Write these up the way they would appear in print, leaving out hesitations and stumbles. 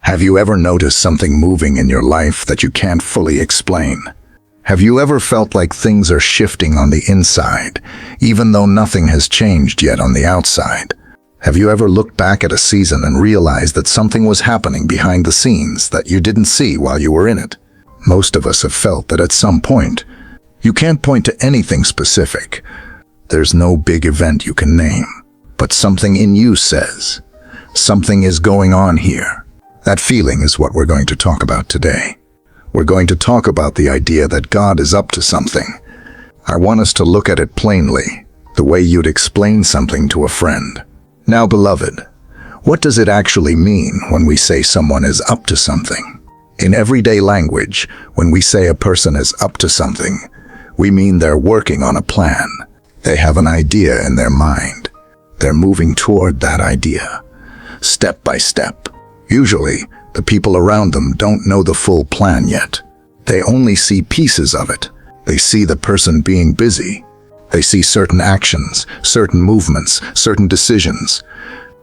Have you ever noticed something moving in your life that you can't fully explain? Have you ever felt like things are shifting on the inside, even though nothing has changed yet on the outside? Have you ever looked back at a season and realized that something was happening behind the scenes that you didn't see while you were in it? Most of us have felt that at some point. You can't point to anything specific. There's no big event you can name. But something in you says, something is going on here. That feeling is what we're going to talk about today. We're going to talk about the idea that God is up to something. I want us to look at it plainly, the way you'd explain something to a friend. Now, beloved, what does it actually mean when we say someone is up to something? In everyday language, when we say a person is up to something, we mean they're working on a plan. They have an idea in their mind. They're moving toward that idea, step by step. Usually, the people around them don't know the full plan yet. They only see pieces of it. They see the person being busy. They see certain actions, certain movements, certain decisions.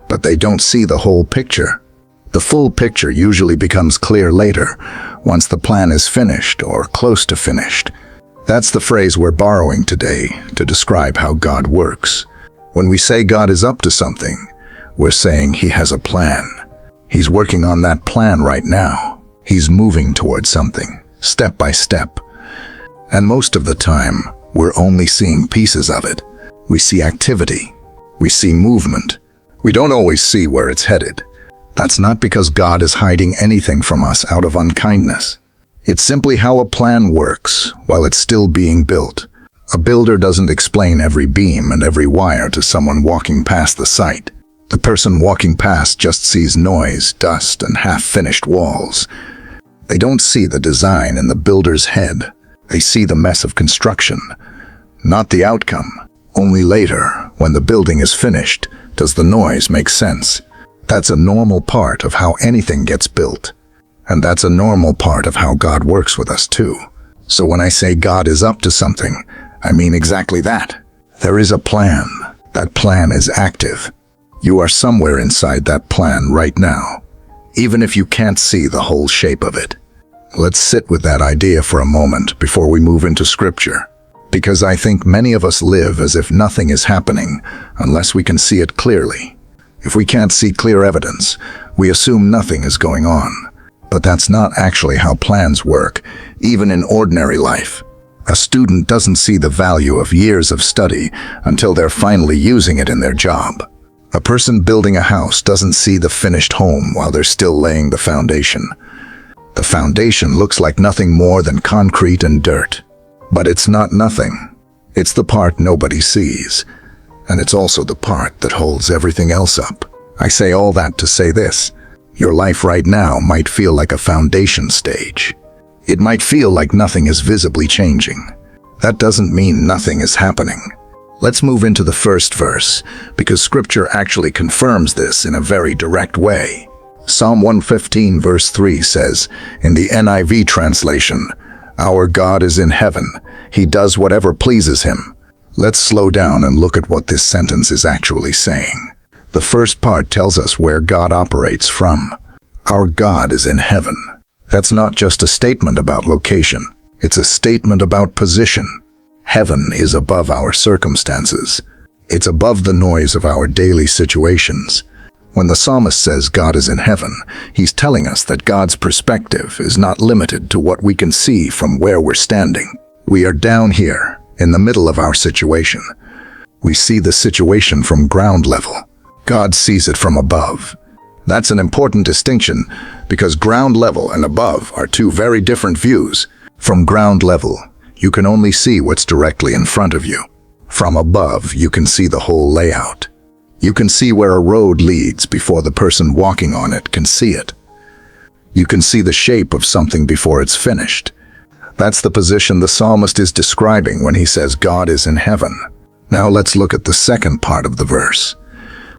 But they don't see the whole picture. The full picture usually becomes clear later, once the plan is finished or close to finished. That's the phrase we're borrowing today to describe how God works. When we say God is up to something, we're saying He has a plan. He's working on that plan right now. He's moving towards something, step by step. And most of the time, we're only seeing pieces of it. We see activity. We see movement. We don't always see where it's headed. That's not because God is hiding anything from us out of unkindness. It's simply how a plan works while it's still being built. A builder doesn't explain every beam and every wire to someone walking past the site. The person walking past just sees noise, dust, and half-finished walls. They don't see the design in the builder's head. They see the mess of construction, not the outcome. Only later, when the building is finished, does the noise make sense. That's a normal part of how anything gets built. And that's a normal part of how God works with us too. So when I say God is up to something, I mean exactly that. There is a plan. That plan is active. You are somewhere inside that plan right now, even if you can't see the whole shape of it. Let's sit with that idea for a moment before we move into Scripture, because I think many of us live as if nothing is happening unless we can see it clearly. If we can't see clear evidence, we assume nothing is going on. But that's not actually how plans work, even in ordinary life. A student doesn't see the value of years of study until they're finally using it in their job. A person building a house doesn't see the finished home while they're still laying the foundation. The foundation looks like nothing more than concrete and dirt. But it's not nothing. It's the part nobody sees. And it's also the part that holds everything else up. I say all that to say this. Your life right now might feel like a foundation stage. It might feel like nothing is visibly changing. That doesn't mean nothing is happening. Let's move into the first verse, because Scripture actually confirms this in a very direct way. Psalm 115 verse 3 says, in the NIV translation, "Our God is in heaven. He does whatever pleases Him." Let's slow down and look at what this sentence is actually saying. The first part tells us where God operates from. Our God is in heaven. That's not just a statement about location. It's a statement about position. Heaven is above our circumstances. It's above the noise of our daily situations. When the psalmist says God is in heaven, he's telling us that God's perspective is not limited to what we can see from where we're standing. We are down here, in the middle of our situation. We see the situation from ground level. God sees it from above. That's an important distinction, because ground level and above are two very different views. From ground level, you can only see what's directly in front of you. From above, you can see the whole layout. You can see where a road leads before the person walking on it can see it. You can see the shape of something before it's finished. That's the position the psalmist is describing when he says God is in heaven. Now let's look at the second part of the verse.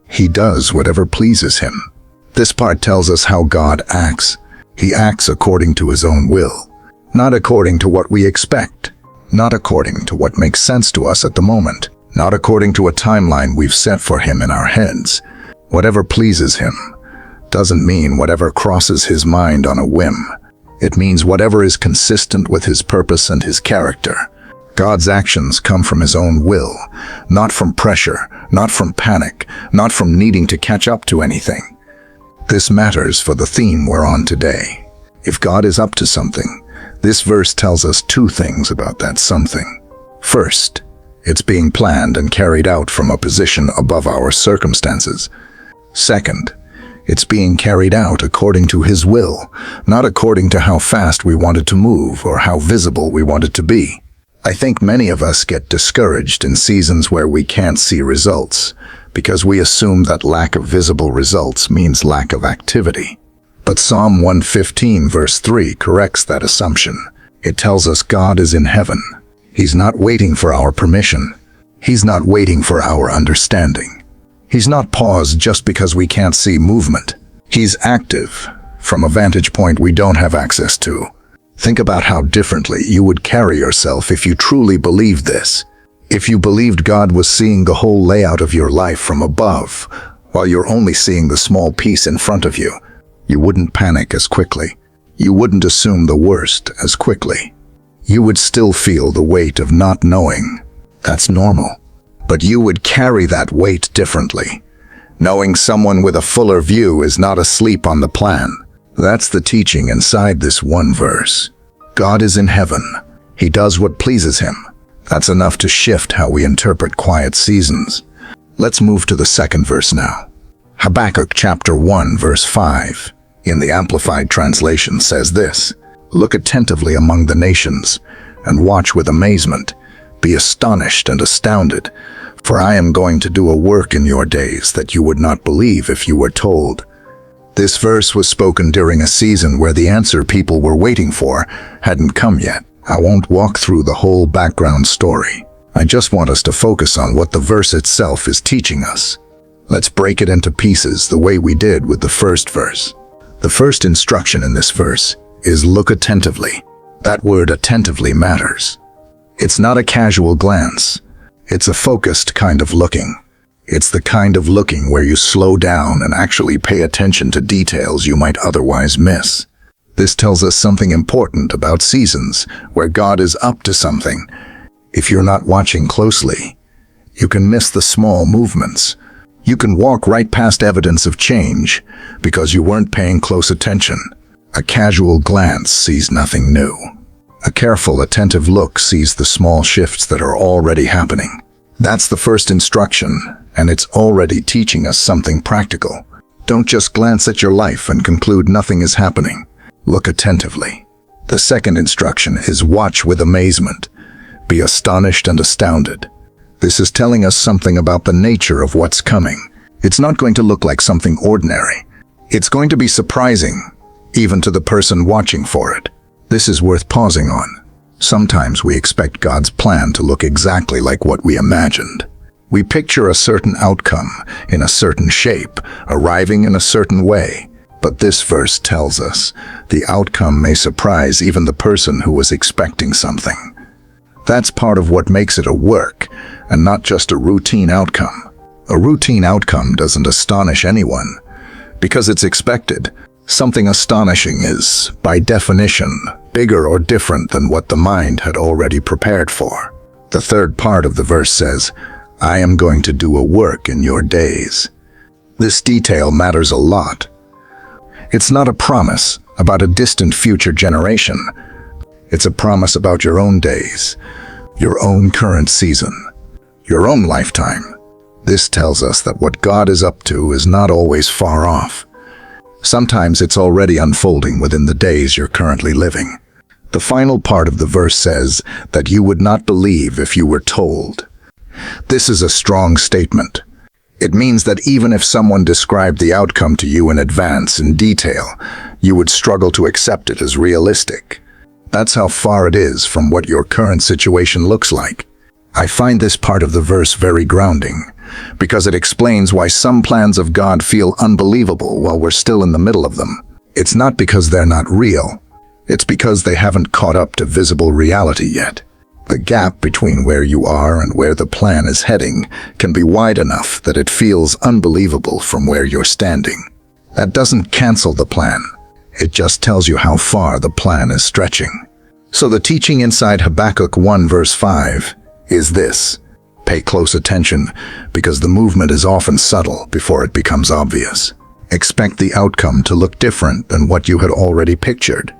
He does whatever pleases Him. This part tells us how God acts. He acts according to His own will, not according to what we expect, not according to what makes sense to us at the moment, not according to a timeline we've set for Him in our heads. Whatever pleases Him, doesn't mean whatever crosses his mind on a whim. It means whatever is consistent with his purpose and his character. God's actions come from his own will, not from pressure, not from panic, not from needing to catch up to anything. This matters for the theme we're on today. If God is up to something, this verse tells us two things about that something. First, it's being planned and carried out from a position above our circumstances. Second, it's being carried out according to his will, not according to how fast we want it to move or how visible we want it to be. I think many of us get discouraged in seasons where we can't see results, because we assume that lack of visible results means lack of activity. But Psalm 115 verse 3 corrects that assumption. It tells us God is in heaven. He's not waiting for our permission. He's not waiting for our understanding. He's not paused just because we can't see movement. He's active from a vantage point we don't have access to. Think about how differently you would carry yourself if you truly believed this. If you believed God was seeing the whole layout of your life from above, while you're only seeing the small piece in front of you, you wouldn't panic as quickly. You wouldn't assume the worst as quickly. You would still feel the weight of not knowing. That's normal. But you would carry that weight differently. Knowing someone with a fuller view is not asleep on the plan. That's the teaching inside this one verse. God is in heaven. He does what pleases him. That's enough to shift how we interpret quiet seasons. Let's move to the second verse now. Habakkuk chapter 1 verse 5 in the Amplified Translation says this: "Look attentively among the nations and watch with amazement. Be astonished and astounded, for I am going to do a work in your days that you would not believe if you were told." This verse was spoken during a season where the answer people were waiting for hadn't come yet. I won't walk through the whole background story. I just want us to focus on what the verse itself is teaching us. Let's break it into pieces the way we did with the first verse. The first instruction in this verse is look attentively. That word attentively matters. It's not a casual glance. It's a focused kind of looking. It's the kind of looking where you slow down and actually pay attention to details you might otherwise miss. This tells us something important about seasons where God is up to something. If you're not watching closely, you can miss the small movements. You can walk right past evidence of change because you weren't paying close attention. A casual glance sees nothing new. A careful, attentive look sees the small shifts that are already happening. That's the first instruction, and it's already teaching us something practical. Don't just glance at your life and conclude nothing is happening. Look attentively. The second instruction is watch with amazement. Be astonished and astounded. This is telling us something about the nature of what's coming. It's not going to look like something ordinary. It's going to be surprising, even to the person watching for it. This is worth pausing on. Sometimes we expect God's plan to look exactly like what we imagined. We picture a certain outcome in a certain shape, arriving in a certain way. But this verse tells us the outcome may surprise even the person who was expecting something. That's part of what makes it a work, and not just a routine outcome. A routine outcome doesn't astonish anyone, because it's expected. Something astonishing is, by definition, bigger or different than what the mind had already prepared for. The third part of the verse says, "I am going to do a work in your days." This detail matters a lot. It's not a promise about a distant future generation. It's a promise about your own days, your own current season, your own lifetime. This tells us that what God is up to is not always far off. Sometimes it's already unfolding within the days you're currently living. The final part of the verse says that you would not believe if you were told. This is a strong statement. It means that even if someone described the outcome to you in advance in detail, you would struggle to accept it as realistic. That's how far it is from what your current situation looks like. I find this part of the verse very grounding, because it explains why some plans of God feel unbelievable while we're still in the middle of them. It's not because they're not real. It's because they haven't caught up to visible reality yet. The gap between where you are and where the plan is heading can be wide enough that it feels unbelievable from where you're standing. That doesn't cancel the plan. It just tells you how far the plan is stretching. So the teaching inside Habakkuk 1 verse 5 is this: pay close attention, because the movement is often subtle before it becomes obvious. Expect the outcome to look different than what you had already pictured.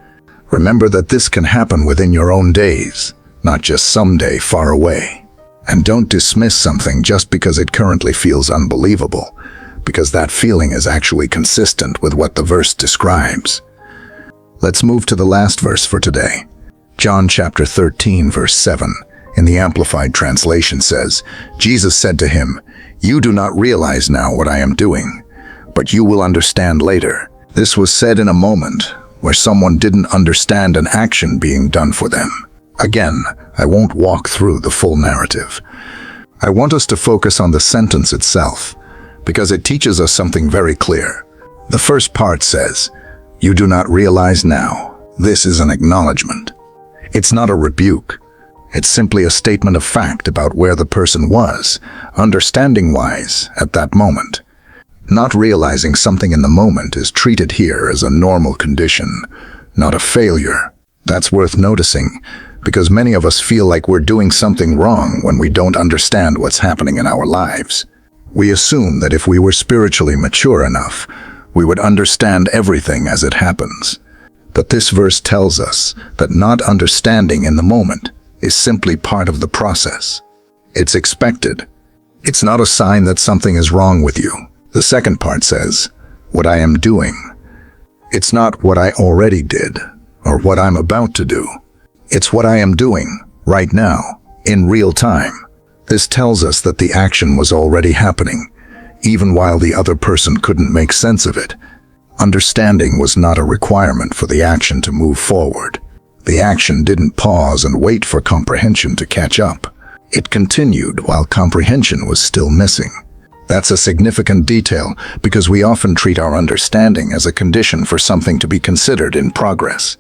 Remember that this can happen within your own days, not just someday far away. And don't dismiss something just because it currently feels unbelievable, because that feeling is actually consistent with what the verse describes. Let's move to the last verse for today. John chapter 13 verse 7 in the Amplified Translation says, Jesus said to him, "You do not realize now what I am doing, but you will understand later." This was said in a moment where someone didn't understand an action being done for them. Again, I won't walk through the full narrative. I want us to focus on the sentence itself, because it teaches us something very clear. The first part says, "You do not realize now." This is an acknowledgement. It's not a rebuke. It's simply a statement of fact about where the person was, understanding-wise, at that moment. Not realizing something in the moment is treated here as a normal condition, not a failure. That's worth noticing, because many of us feel like we're doing something wrong when we don't understand what's happening in our lives. We assume that if we were spiritually mature enough, we would understand everything as it happens. But this verse tells us that not understanding in the moment is simply part of the process. It's expected. It's not a sign that something is wrong with you. The second part says, "What I am doing." It's not what I already did or what I'm about to do. It's what I am doing right now, in real time. This tells us that the action was already happening, even while the other person couldn't make sense of it. Understanding was not a requirement for the action to move forward. The action didn't pause and wait for comprehension to catch up. It continued while comprehension was still missing. That's a significant detail because we often treat our understanding as a condition for something to be considered in progress.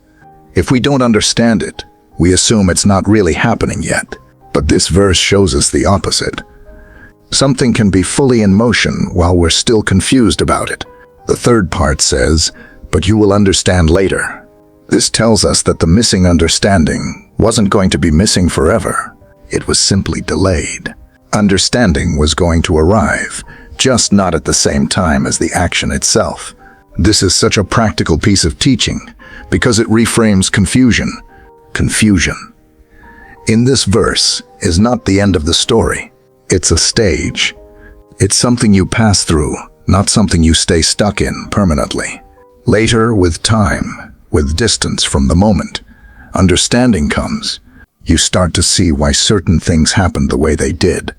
If we don't understand it, we assume it's not really happening yet. But this verse shows us the opposite. Something can be fully in motion while we're still confused about it. The third part says, "But you will understand later." This tells us that the missing understanding wasn't going to be missing forever. It was simply delayed. Understanding was going to arrive, just not at the same time as the action itself. This is such a practical piece of teaching because it reframes confusion. Confusion in this verse is not the end of the story. It's a stage. It's something you pass through, not something you stay stuck in permanently. Later, with time, with distance from the moment, understanding comes. You start to see why certain things happened the way they did.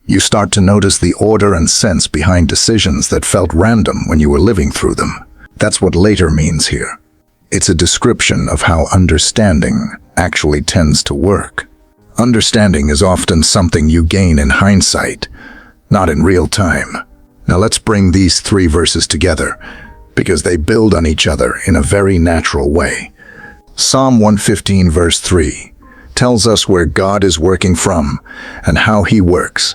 You start to notice the order and sense behind decisions that felt random when you were living through them. That's what later means here. It's a description of how understanding actually tends to work. Understanding is often something you gain in hindsight, not in real time. Now let's bring these three verses together, because they build on each other in a very natural way. Psalm 115 verse 3 tells us where God is working from and how He works.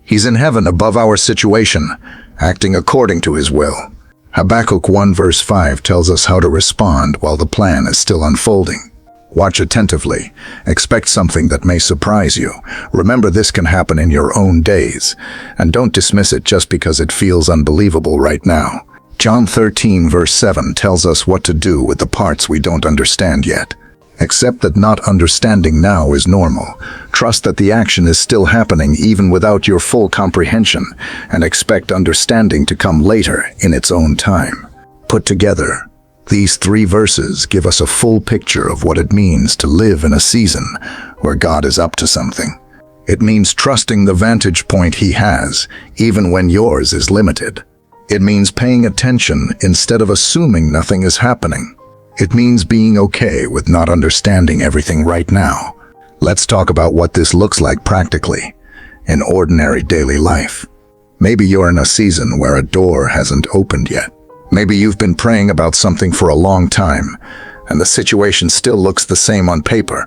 He's in heaven above our situation, acting according to His will. Habakkuk 1 verse 5 tells us how to respond while the plan is still unfolding. Watch attentively. Expect something that may surprise you. Remember, this can happen in your own days, and don't dismiss it just because it feels unbelievable right now. John 13 verse 7 tells us what to do with the parts we don't understand yet. Accept that not understanding now is normal. Trust that the action is still happening even without your full comprehension, and expect understanding to come later in its own time. Put together, these three verses give us a full picture of what it means to live in a season where God is up to something. It means trusting the vantage point He has, even when yours is limited. It means paying attention instead of assuming nothing is happening. It means being okay with not understanding everything right now. Let's talk about what this looks like practically, in ordinary daily life. Maybe you're in a season where a door hasn't opened yet. Maybe you've been praying about something for a long time, and the situation still looks the same on paper.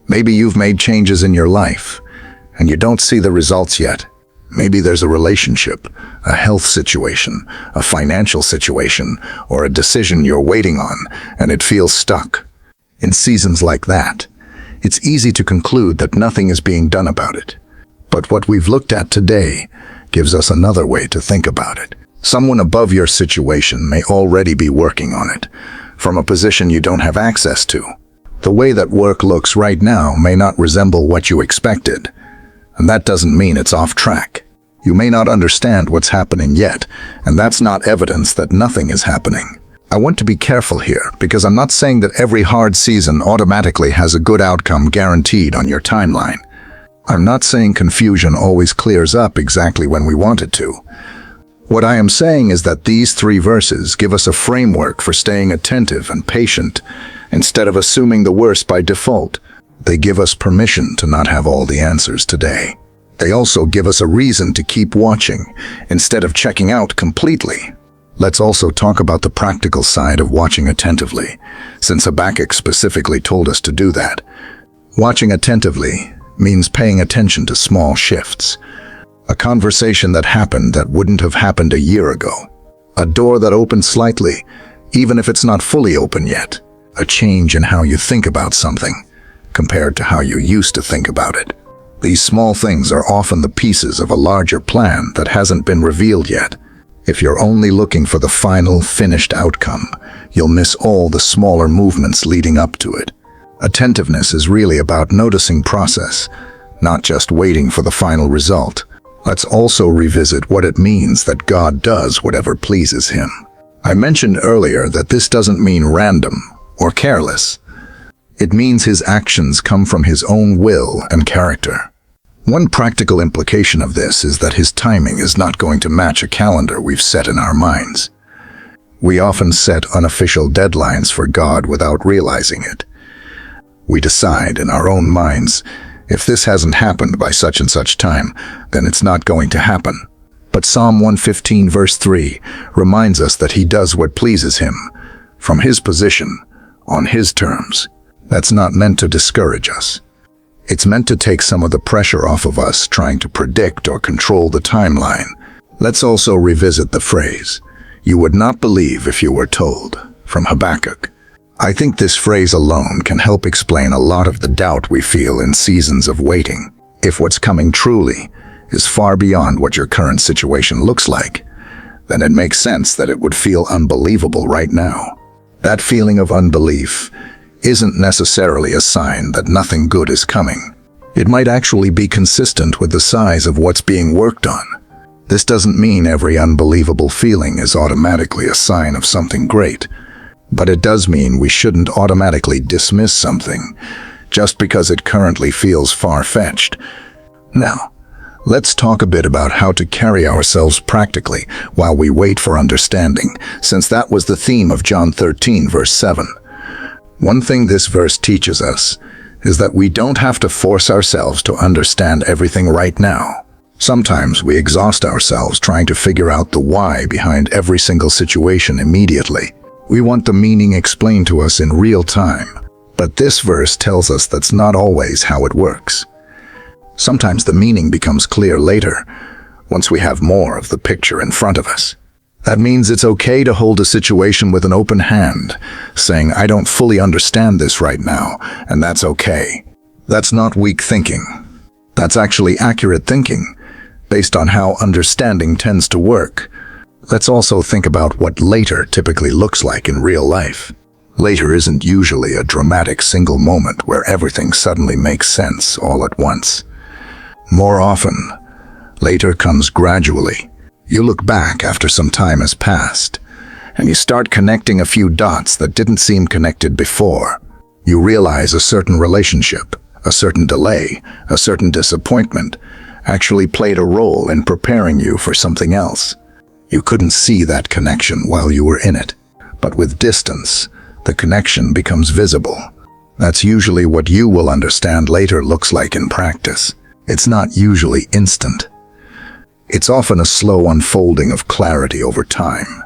Maybe you've made changes in your life, and you don't see the results yet. Maybe there's a relationship, a health situation, a financial situation, or a decision you're waiting on, and it feels stuck. In seasons like that, it's easy to conclude that nothing is being done about it. But what we've looked at today gives us another way to think about it. Someone above your situation may already be working on it, from a position you don't have access to. The way that work looks right now may not resemble what you expected, and that doesn't mean it's off track. You may not understand what's happening yet, and that's not evidence that nothing is happening. I want to be careful here, because I'm not saying that every hard season automatically has a good outcome guaranteed on your timeline. I'm not saying confusion always clears up exactly when we want it to. What I am saying is that these 3 verses give us a framework for staying attentive and patient instead of assuming the worst by default. They give us permission to not have all the answers today. They also give us a reason to keep watching instead of checking out completely. Let's also talk about the practical side of watching attentively, since Habakkuk specifically told us to do that. Watching attentively means paying attention to small shifts. A conversation that happened that wouldn't have happened a year ago. A door that opened slightly, even if it's not fully open yet. A change in how you think about something, compared to how you used to think about it. These small things are often the pieces of a larger plan that hasn't been revealed yet. If you're only looking for the final, finished outcome, you'll miss all the smaller movements leading up to it. Attentiveness is really about noticing process, not just waiting for the final result. Let's also revisit what it means that God does whatever pleases Him. I mentioned earlier that this doesn't mean random or careless. It means His actions come from His own will and character. One practical implication of this is that His timing is not going to match a calendar we've set in our minds. We often set unofficial deadlines for God without realizing it. We decide in our own minds, if this hasn't happened by such and such time, then it's not going to happen. But Psalm 115 verse 3 reminds us that He does what pleases Him, from His position, on His terms. That's not meant to discourage us. It's meant to take some of the pressure off of us trying to predict or control the timeline. Let's also revisit the phrase, "You would not believe if you were told," from Habakkuk. I think this phrase alone can help explain a lot of the doubt we feel in seasons of waiting. If what's coming truly is far beyond what your current situation looks like, then it makes sense that it would feel unbelievable right now. That feeling of unbelief isn't necessarily a sign that nothing good is coming. It might actually be consistent with the size of what's being worked on. This doesn't mean every unbelievable feeling is automatically a sign of something great. But it does mean we shouldn't automatically dismiss something just because it currently feels far-fetched. Now, let's talk a bit about how to carry ourselves practically while we wait for understanding, since that was the theme of John 13, verse 7. One thing this verse teaches us is that we don't have to force ourselves to understand everything right now. Sometimes we exhaust ourselves trying to figure out the why behind every single situation immediately. We want the meaning explained to us in real time, but this verse tells us that's not always how it works. Sometimes the meaning becomes clear later, once we have more of the picture in front of us. That means it's okay to hold a situation with an open hand, saying, "I don't fully understand this right now," and that's okay. That's not weak thinking. That's actually accurate thinking, based on how understanding tends to work. Let's also think about what later typically looks like in real life. Later isn't usually a dramatic single moment where everything suddenly makes sense all at once. More often, later comes gradually. You look back after some time has passed, and you start connecting a few dots that didn't seem connected before. You realize a certain relationship, a certain delay, a certain disappointment actually played a role in preparing you for something else. You couldn't see that connection while you were in it, but with distance, the connection becomes visible. That's usually what you will understand later looks like in practice. It's not usually instant. It's often a slow unfolding of clarity over time.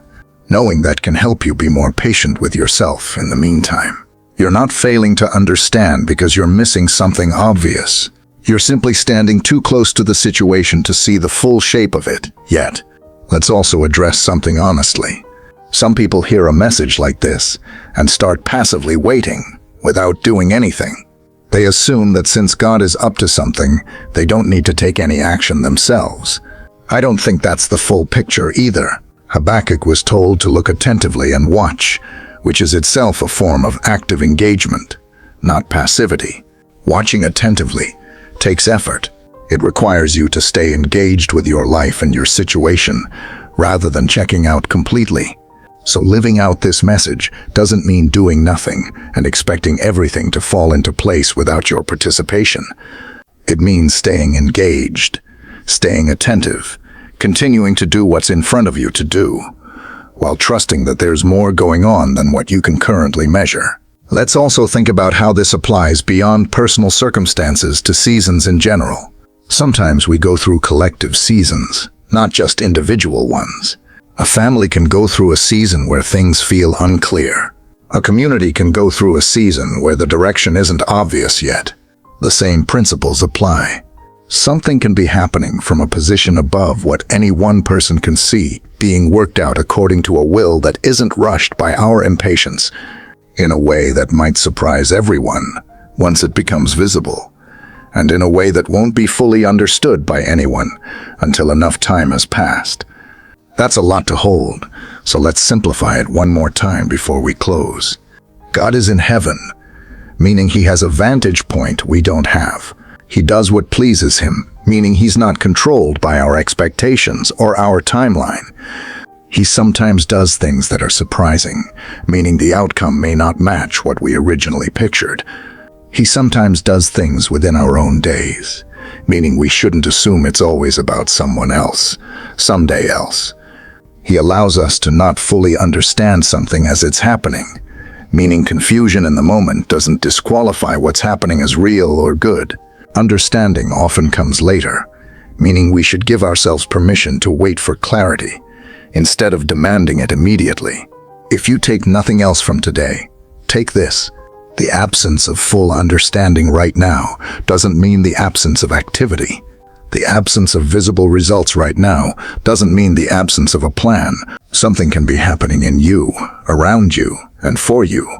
Knowing that can help you be more patient with yourself in the meantime. You're not failing to understand because you're missing something obvious. You're simply standing too close to the situation to see the full shape of it yet. Let's also address something honestly. Some people hear a message like this and start passively waiting without doing anything. They assume that since God is up to something, they don't need to take any action themselves. I don't think that's the full picture either. Habakkuk was told to look attentively and watch, which is itself a form of active engagement, not passivity. Watching attentively takes effort. It requires you to stay engaged with your life and your situation, rather than checking out completely. So living out this message doesn't mean doing nothing and expecting everything to fall into place without your participation. It means staying engaged, staying attentive, continuing to do what's in front of you to do, while trusting that there's more going on than what you can currently measure. Let's also think about how this applies beyond personal circumstances to seasons in general. Sometimes we go through collective seasons, not just individual ones. A family can go through a season where things feel unclear. A community can go through a season where the direction isn't obvious yet. The same principles apply. Something can be happening from a position above what any one person can see, being worked out according to a will that isn't rushed by our impatience, in a way that might surprise everyone once it becomes visible, and in a way that won't be fully understood by anyone until enough time has passed. That's a lot to hold, so let's simplify it one more time before we close. God is in heaven, meaning he has a vantage point we don't have. He does what pleases him, meaning he's not controlled by our expectations or our timeline. He sometimes does things that are surprising, meaning the outcome may not match what we originally pictured. He sometimes does things within our own days, meaning we shouldn't assume it's always about someone else, someday else. He allows us to not fully understand something as it's happening, meaning confusion in the moment doesn't disqualify what's happening as real or good. Understanding often comes later, meaning we should give ourselves permission to wait for clarity, instead of demanding it immediately. If you take nothing else from today, take this. The absence of full understanding right now doesn't mean the absence of activity. The absence of visible results right now doesn't mean the absence of a plan. Something can be happening in you, around you, and for you,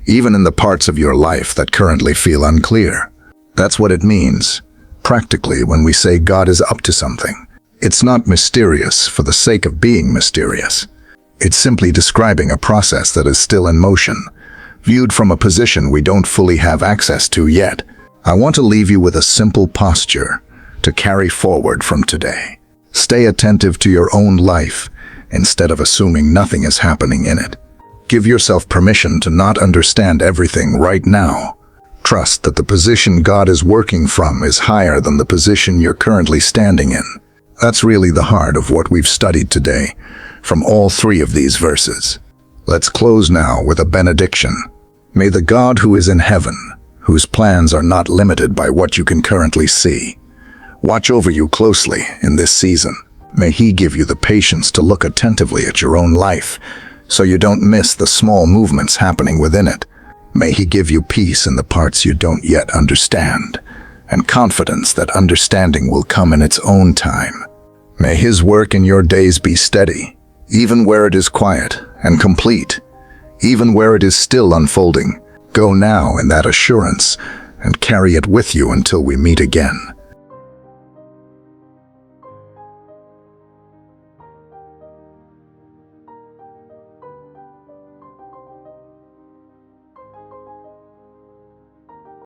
even in the parts of your life that currently feel unclear. That's what it means, practically, when we say God is up to something. It's not mysterious for the sake of being mysterious. It's simply describing a process that is still in motion, viewed from a position we don't fully have access to yet. I want to leave you with a simple posture to carry forward from today. Stay attentive to your own life instead of assuming nothing is happening in it. Give yourself permission to not understand everything right now. Trust that the position God is working from is higher than the position you're currently standing in. That's really the heart of what we've studied today, from all three of these verses. Let's close now with a benediction. May the God who is in heaven, whose plans are not limited by what you can currently see, watch over you closely in this season. May he give you the patience to look attentively at your own life, so you don't miss the small movements happening within it. May he give you peace in the parts you don't yet understand, and confidence that understanding will come in its own time. May his work in your days be steady, even where it is quiet, and complete, even where it is still unfolding. Go now in that assurance, and carry it with you until we meet again.